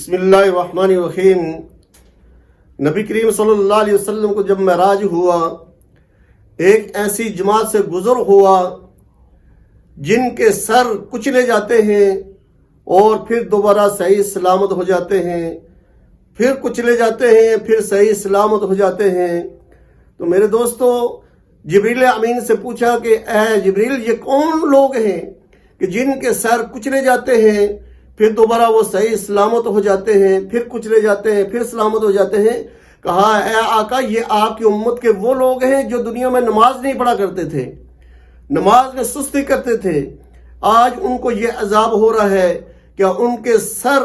बिस्मिल्लाहिर्रहमानिर्रहीम। नबी करीम सल्लल्लाहु अलैहि वसल्लम को जब महराज हुआ, एक ऐसी जमात से गुजर हुआ जिनके सर कुचले जाते हैं और फिर दोबारा सही सलामत हो जाते हैं, फिर कुचले जाते हैं, फिर सही सलामत हो जाते हैं। तो मेरे दोस्तों, जिब्रील अमीन से पूछा कि ऐ जिब्रील, ये कौन लोग हैं कि जिनके सर कुचले जाते हैं, फिर दोबारा वो सही सलामत हो जाते हैं, फिर कुचले जाते हैं, फिर सलामत हो जाते हैं। कहा, ऐ आका, ये आपकी उम्मत के वो लोग हैं जो दुनिया में नमाज नहीं पढ़ा करते थे, नमाज में सुस्ती करते थे। आज उनको ये अजाब हो रहा है कि उनके सर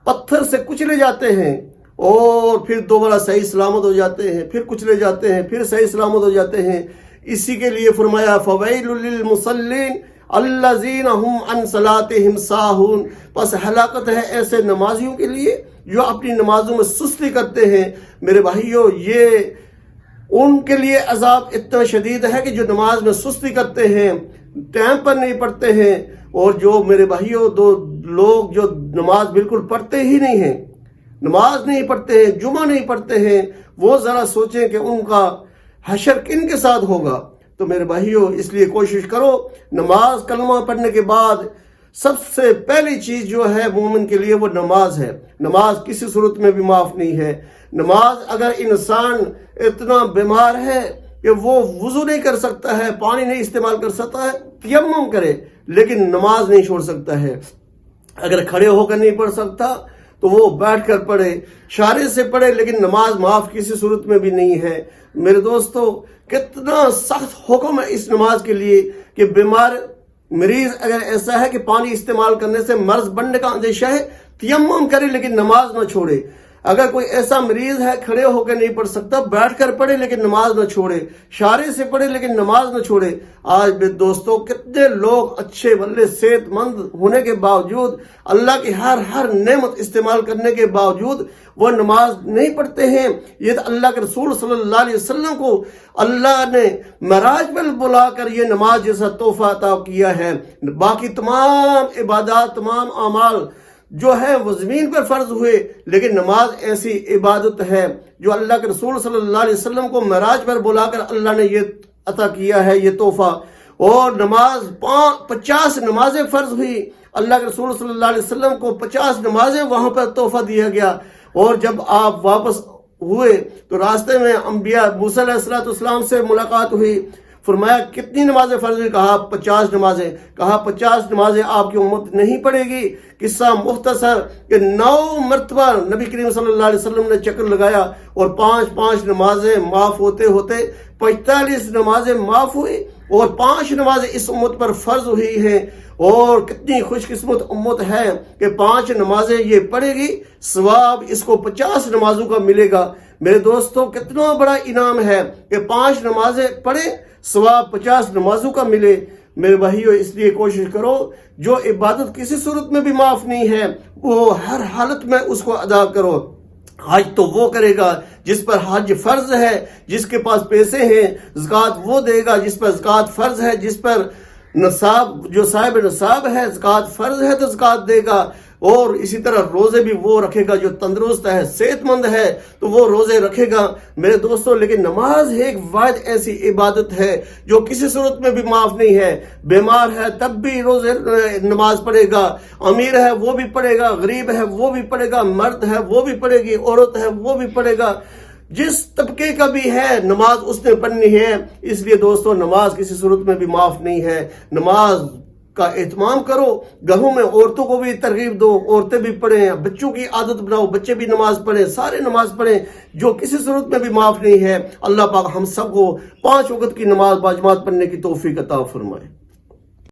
पत्थर से कुचले जाते हैं और फिर दोबारा सही सलामत हो जाते हैं, फिर कुचले जाते हैं, फिर सही सलामत हो जाते हैं। इसी के लिए फरमाया, फवैलुल लिल मुसल्लीन अल्लज़ीना हुम अन सलातिहिम साहून। बस हलाकत है ऐसे नमाजियों के लिए जो अपनी नमाजों में सुस्ती करते हैं। मेरे भाइयों, ये उनके लिए अजाब इतना शदीद है कि जो नमाज में सुस्ती करते हैं, टाइम पर नहीं पढ़ते हैं। और जो मेरे भाइयों, दो लोग जो नमाज बिल्कुल पढ़ते ही नहीं हैं, नमाज नहीं पढ़ते हैं, जुमा नहीं पढ़ते हैं, वो जरा सोचें कि उनका हशर किन के साथ होगा। तो मेरे भाइयों, इसलिए कोशिश करो, नमाज कलमा पढ़ने के बाद सबसे पहली चीज जो है मोमिन के लिए वो नमाज है। नमाज किसी सूरत में भी माफ नहीं है। नमाज, अगर इंसान इतना बीमार है कि वो वुजू नहीं कर सकता है, पानी नहीं इस्तेमाल कर सकता है, तयम्मुम करे, लेकिन नमाज नहीं छोड़ सकता है। अगर खड़े होकर नहीं पढ़ सकता तो वो बैठ कर पढ़े, इशारे से पढ़े, लेकिन नमाज माफ किसी सूरत में भी नहीं है। मेरे दोस्तों, कितना सख्त हुक्म है इस नमाज के लिए कि बीमार मरीज अगर ऐसा है कि पानी इस्तेमाल करने से मर्ज बनने का अंदेशा है, तयम्मुम करे लेकिन नमाज न छोड़े। अगर कोई ऐसा मरीज है खड़े होकर नहीं पढ़ सकता, बैठ कर पढ़े लेकिन नमाज न छोड़े, इशारे से पढ़े लेकिन नमाज न छोड़े। आज भी दोस्तों, कितने लोग अच्छे भले सेहतमंद होने के बावजूद, अल्लाह की हर नेमत इस्तेमाल करने के बावजूद वो नमाज नहीं पढ़ते हैं। ये तो अल्लाह के रसूल सल्लल्लाहु अलैहि वसल्लम को अल्लाह ने महराज पर बुलाकर ये नमाज जैसा तोहफा अता किया है। बाकी तमाम इबादत, तमाम अमाल जो है वो जमीन पर फर्ज हुए, लेकिन नमाज ऐसी इबादत है जो अल्लाह के रसूल सल्लल्लाहु अलैहि वसल्लम को महराज पर बुलाकर अल्लाह ने ये अता किया है, ये तोहफा। और नमाज 50 नमाजें फर्ज हुई, अल्लाह के रसूल सल्लल्लाहु अलैहि वसल्लम को 50 नमाजें वहां पर तोहफा दिया गया। और जब आप वापस हुए तो रास्ते में अंबिया मूसा अलैहिस्सलाम से मुलाकात हुई। फरमाया, कितनी नमाजें फर्ज हुई? कहा 50 नमाजें। कहा 50 नमाजें आपकी उम्मत नहीं पढ़ेगी। किस्सा मुख्तसर कि 9 मरतबा नबी करीम सल्लल्लाहु अलैहि वसल्लम ने चक्कर लगाया और 5-5 नमाजें माफ होते होते 45 नमाजें माफ हुई और 5 नमाजें इस उम्मत पर फर्ज हुई हैं। और कितनी खुशकिस्मत उम्मत है कि 5 नमाजें ये पढ़ेगी, सवाब इसको 50 नमाजों का मिलेगा। मेरे दोस्तों, कितना बड़ा इनाम है कि 5 नमाजें पढ़े, सवाब 50 नमाजों का मिले। मेरे भाइयों, इसलिए कोशिश करो, जो इबादत किसी सूरत में भी माफ नहीं है, वो हर हालत में उसको अदा करो। हज तो वो करेगा जिस पर हज फर्ज है, जिसके पास पैसे हैं, ज़कात वो देगा जिस पर ज़कात फर्ज है, जिस पर नसाब, जो साहिब नसाब है, ज़कात फर्ज है तो ज़कात देगा। और इसी तरह रोजे भी वो रखेगा जो तंदुरुस्त है, सेहतमंद है, तो वो रोजे रखेगा। मेरे दोस्तों, लेकिन नमाज एक वाहिद ऐसी इबादत है जो किसी सूरत में भी माफ नहीं है। बीमार है तब भी रोजे नमाज पढ़ेगा, अमीर है वो भी पढ़ेगा, गरीब है वो भी पढ़ेगा, मर्द है वो भी पढ़ेगी, औरत है वो भी पढ़ेगा। जिस तबके का भी है, नमाज उसने पढ़नी है। इसलिए दोस्तों, नमाज किसी सूरत में भी माफ नहीं है। नमाज का एहतमाम करो, घरों में औरतों को भी तरगीब दो, औरतें भी पढ़ें, बच्चों की आदत बनाओ, बच्चे भी नमाज पढ़ें, सारे नमाज पढ़ें, जो किसी सूरत में भी माफ नहीं है। अल्लाह पाक हम सबको 5 वक्त की नमाज बाजमात पढ़ने की तौफीक अता फरमाए।